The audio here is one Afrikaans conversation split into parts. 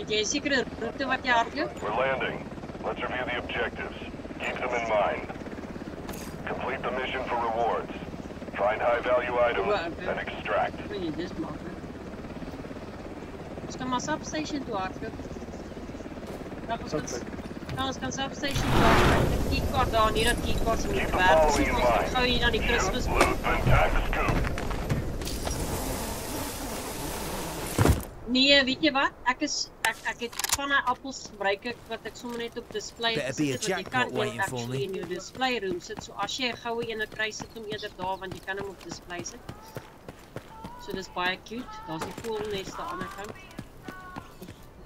Het jy 'n sekere roete wat jy hardloop? We're landing. Let's review the objectives. Keep them in mind. Complete the mission for rewards. Find high-value items and extract. Kan jy dis maak, hè? Ons kan maar substation toe hardloop. Ons kan substation toe hardloop. Die keycard daar, nie dat keycards in die werk. So ons gaan gauw hier na die Christmas. Loot and time to scoop. Nee, weet jy wat? Ek het van die appels gebruik ek wat ek sommer net op display Better be a gesit het, want jy jackpot kan waiting een for actually me. in jou display room sit. So as jy 'n goue ene kry, sit hom eerder daar want jy kan hom op display sit. So dis baie cute. Daar's die voëlnest aan die ander kant.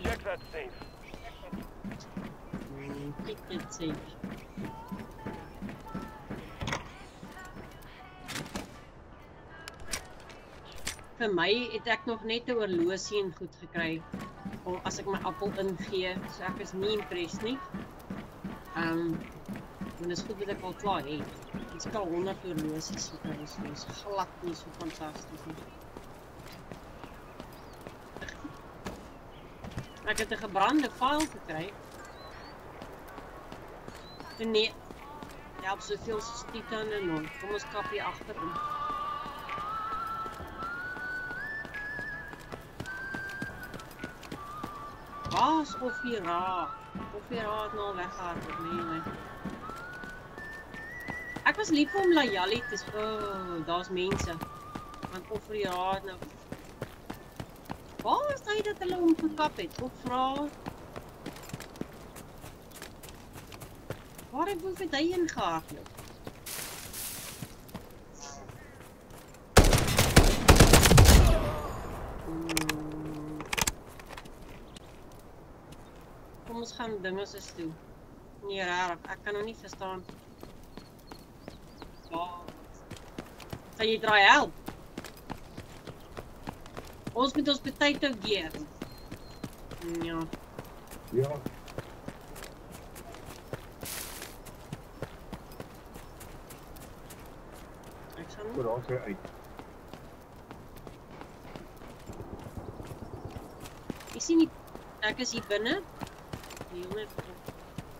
Check that safe. Kyk dit safe. Vir my het ek nog net 'n horlosie en goed gekry as ek my appel ingee, so ek is nie impressed nie. Want dis goed dat ek al klaar het. Ek het al 100 horlosies gekry, so dis glad nie so fantasties nie. Ek het 'n gebrande file gekry. En nee, jy help soveel soos Titan en hom. Kom ons kap hier agterin. Waar of hier raak? Of hier raak nou weghardloop, nee. Ek was lief om Layali te sê, daar's mense. Want of hier raak nou. Waar is hy dat hulle hom gekap het? Of vra? Waar het hy ingehardloop? Kom ons gaan dinge soos toe. Nee, raar, ek kan nou nie verstaan. Gaan jy draai help? Ons met ons potato gear. Ja. Ja. Ek sal Goed, daar sy uit. Ek sien nie, ek is hier binne.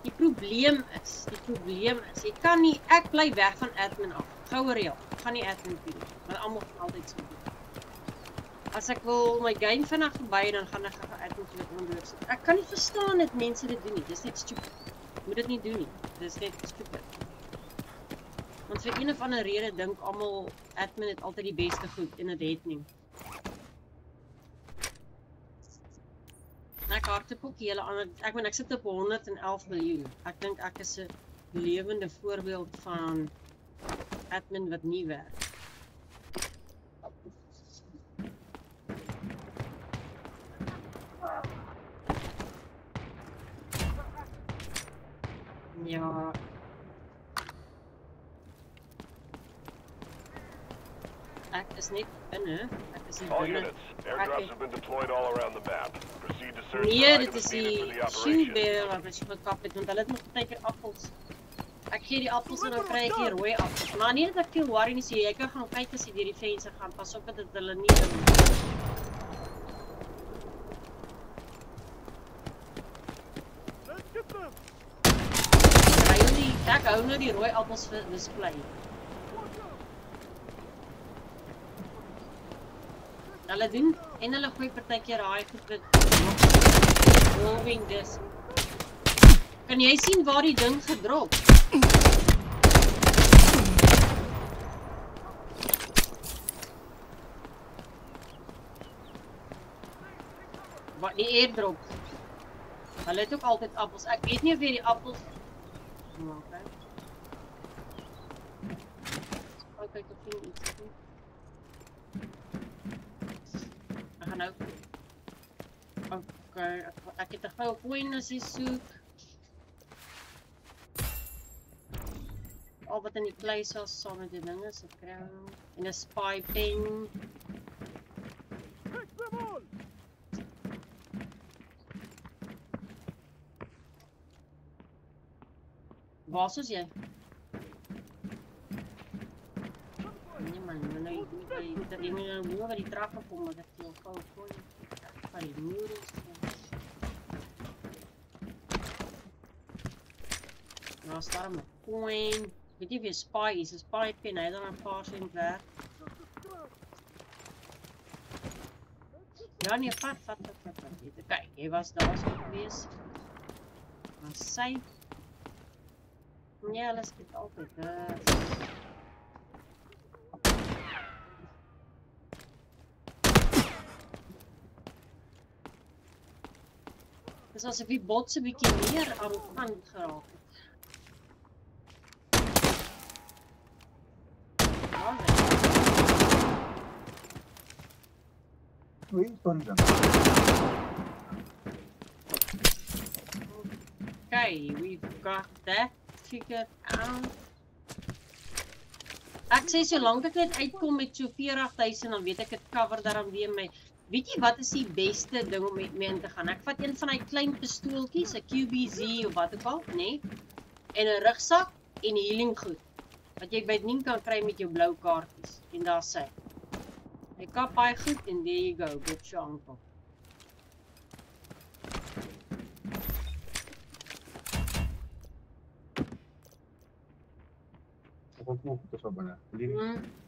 Die probleem is, jy kan nie, ek bly weg van admin af. Gou reël, gaan nie admin doen, want almal gaan altyd so doen. As ek wil my game vinnig verby, dan gaan ek gou admin toe dit ondersit. Ek kan nie verstaan dat mense dit doen nie, dis net stupid. Moet dit nie doen nie, dis net stupid. Want vir een of ander rede dink almal admin het altyd die beste goed en dit het nie. Ek hardloop ook hele ander, ek sit op 111 miljoen. Ek dink ek is 'n lewende voorbeeld van admin wat nie werk. Ja. Ek is net binne. Ek is hier All binne. units, airdrops have been deployed all around the map. Proceed to search Nee, for dit items is needed for die the shoe operation. bear wat jy gekap het, want hulle het nog baie keer appels. Ek gee die appels en dan kry ek die rooi appels. Maar nie dat ek veel worry nie, so jy kan gaan kyk as jy deur die venster gaan. Pas op dat dit hulle nie doen. Ek hou nou die rooi appels vir display. Hulle doen en hulle gooi partykeer raai goed met moving dis. Kan jy sien waar die ding gedrop? Wat die airdrop. Hulle het ook altyd appels. Ek weet nie of jy die appels maak, hè. Kyk of jy iets doen. Ek gaan nou. Okay, ek het 'n goue coin as jy soek. Al wat in die klei was saam met die dinge, se crown en 'n spy pen. Waar is jy? Nee man, nou die trappe kom, maar dat jy gou gooi. Van die muur is. Daar's daar 'n coin. Weet jy wie 'n spy is? 'n Spy pen, hy dan 'n paar sent werd. Ja nee, vat. Kyk, jy was daar so gewees. Maar sy ja, hulle skiet altyd. Dis asof die bot so 'n bietjie meer arrogant geraak het. Okay, we've got that figured out. Ek sê solank ek net uitkom met so 40.000 dan weet ek het cover daarom weer my. Weet jy wat is die beste ding om met mee in te gaan? Ek vat een van die klein pistooltjies, 'n QBZ of wat ook al, nê? En 'n rugsak en healing goed. Wat jy by nie kan kry met jou blou kaartjies. En daar sê. Jy kap baie goed en there you go, good shot.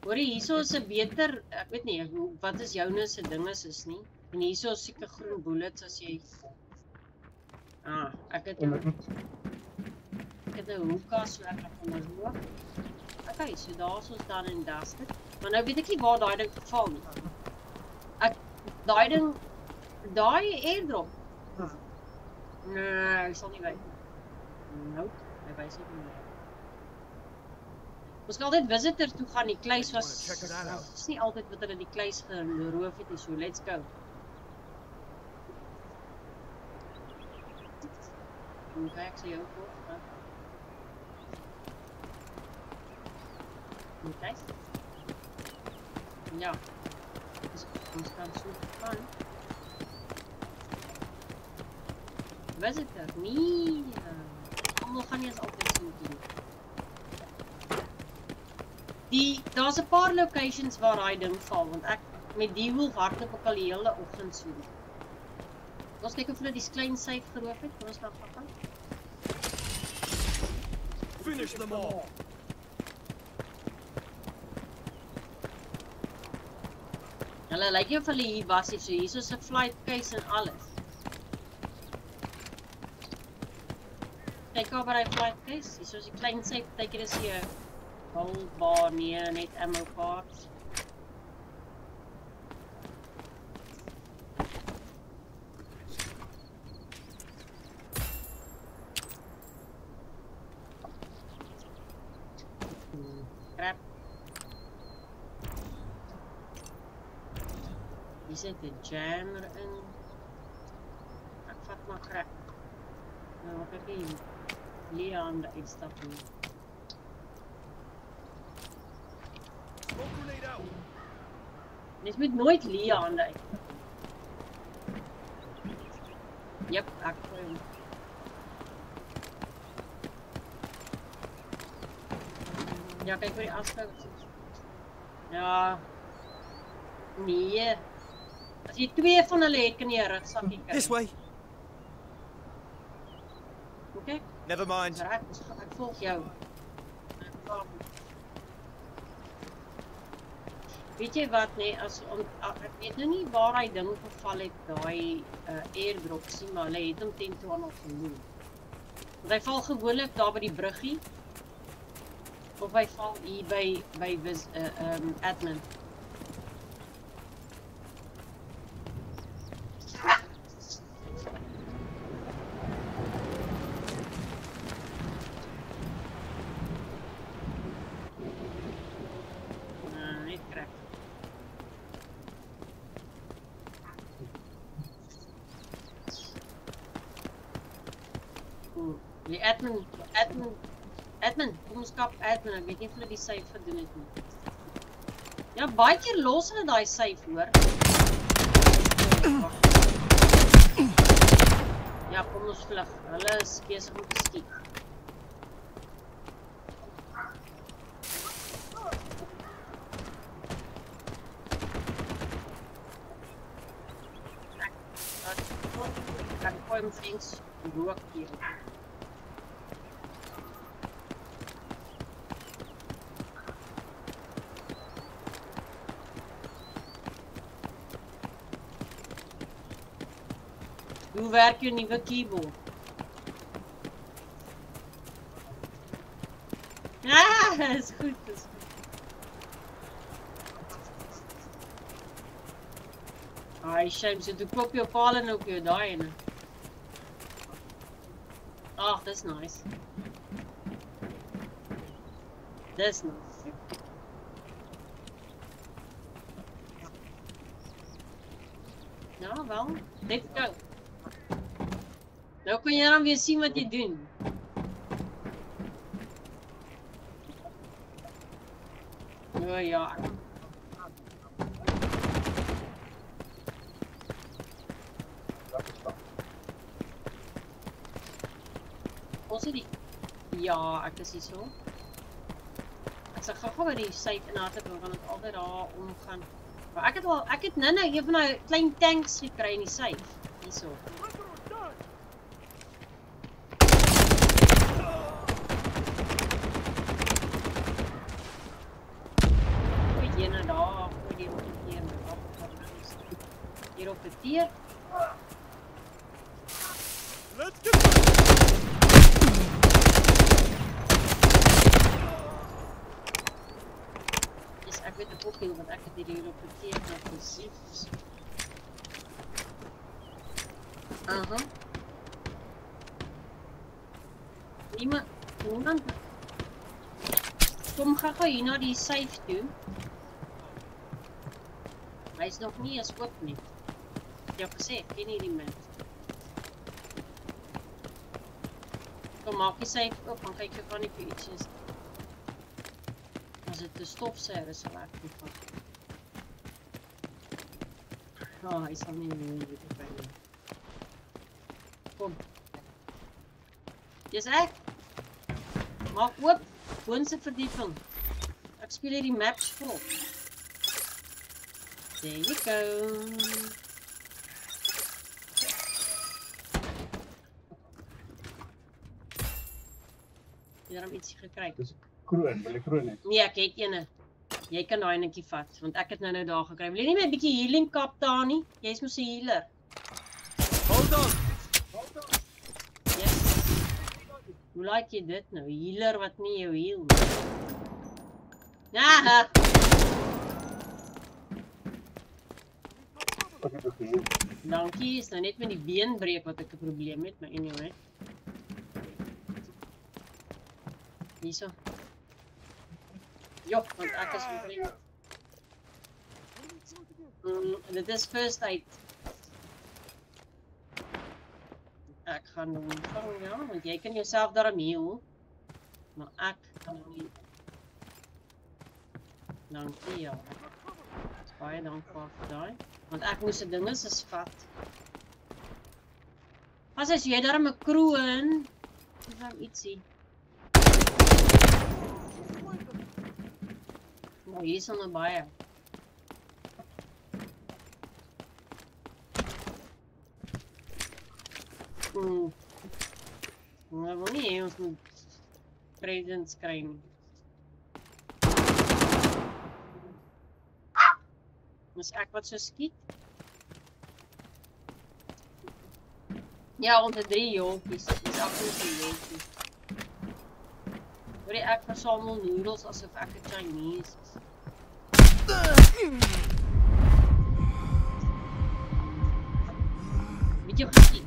Hoor jy, hierso is 'n beter, ek weet nie, wat is joune se dinges is nie. En hierso is seker groen bullets as jy ek het 'n hoeka so ek kan onderhoog. Okay, so daar's ons dan en dusted. Maar nou weet ek nie waar daai ding geval nie. Daai airdrop. Nee, ek sal nie weet. Nope, hy wys nie meer. Ons kan altyd visitor toe gaan, die kluis was, is nie altyd wat hulle die kluis geroof het, so let's go. Okay, ek sê jou voor. Okay. Ja, dus ons kan so gaan. Visitor, nee. Almal gaan nie eens altyd so doen. Daar's 'n paar locations waar hy ding val, want ek met die wolf hardloop ek al die hele oggend so. Ons kyk of hulle die klein safe geroof het, ons gaan gaan. Finish them all. Hulle lyk nie of hulle hier was nie, so hier is 'n flight case en alles. Kyk oor by die flight case, hier is die klein safe, partykeer is hier gold bar, nee, net ammo parts. Crap. Hier zit de jammer in. Ik vat maar crap. Nou, wat heb ik hier? Leon de uitstappen. Dit moet nooit Leon de uitstappen. Yep, ik ja, kijk voor die afspraak. Ja. Nee. As jy twee van hulle het, kan jy 'n rugsakkie kry. This way. Okay. Never mind. Ek volg jou. Weet jy wat nee, ek weet nou nie waar hy ding geval het, daai airdrop sien, maar hulle het hom teen toe aan al genoem. Want hy val gewoonlik daar by die bruggie. Of hy val hier by admin. Net krak. Die admin, kom ons kap admin, ek weet nie of hulle die safe gedoen het nie. Ja, baie keer los hulle daai safe hoor. Ja, kom ons vlug, hulle is besig om te skiet. Ek gooi hom links, rook hier. Hoe werk jou nuwe keyboard? Is goed, is goed. Ai, shame, so toe koop jou paal en ook jou daai ene. Ag, dis nice. Dis nice. Ja, wel. Let's go. Nou kan jy dan weer sien wat jy doen. Oh ja. Ons het die... Ja, ek is hier so. Ek sal gou by die safe in harte bring, want ek altyd daar omgaan. Maar ek het nou een van die klein tanks gekry in die safe. Hierso. Gooi die ene daar, gooi die op die ene daar. Hier op die teer. Let's get Ek weet ek ook nie, want ek het hier op die teer nou presies. Aha. Niemand. Kom gou hier na die safe toe. Hy is nog nie eens oop nie. Ek het gesê, ek ken hierdie mens. Kom maak die safe oop, dan kyk jy van die iets is. As dit 'n stofsuiger is, sal ek dit vat. Hy sal nie meer dit kry nie. Kom. Dis ek. Maak oop, boonste verdieping. Ek speel hier die maps vol. There you go. Jy het ietsie gekry. Kroon, wil jy kroon hê? Nee, ek het ene. Jy kan daai netjie vat, want ek het nou daar gekry. Wil jy nie my 'n bietjie healing kap daar nie? Jy's mos 'n healer. hold on. Yes. Hoe like jy dit nou? Healer wat nie jou heal nie. Ja. Okay. Dankie, is nou net met die beenbreek wat ek 'n probleem het, maar anyway. Hierso. Jo, want ek is omtrent. Dit is first aid. Ek gaan nou vang, ja, want jy kan jouself daarmee heal. Maar ek kan nie. Dankie, ja. Baie dankbaar vir daai. Want ek moes 'n dinges is vat. As jy daar 'n kroon, dan ietsie. Nou, hier is nog baie. Maar wil nie hê ons moet presents kry nie. Is ek wat so skiet? Ja, onder 3 jonkies. Dit is absoluut nie jonkies. Hoor jy, ek versamel noedels asof ek 'n Chinese is. Weet jy geskiet?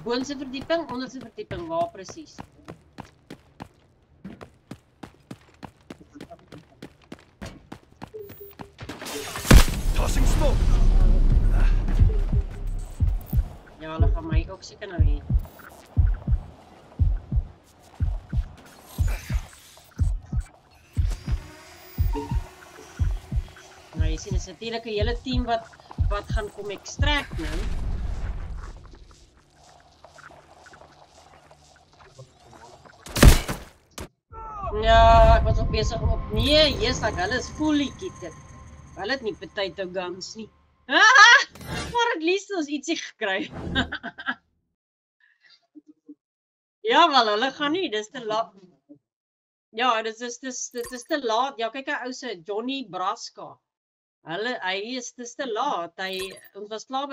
Boonste verdieping, onderste verdieping, waar presies? Tossing smoke. Ja, hulle gaan my ook seker nou hê. Nou, jy sien, is natuurlijk 'n hele team wat gaan kom extract nou. Ja, ek was nog besig om op... Nee, yes, hulle is fully kitted. Hulle het nie potato guns nie. Maar at least ons ietsie gekry. Ja, wel, hulle gaan nie, dis te laat. Ja, dit is te laat. Ja, kyk 'n ou se Johnny Braska. Hy is dis te laat. Ons was klaar by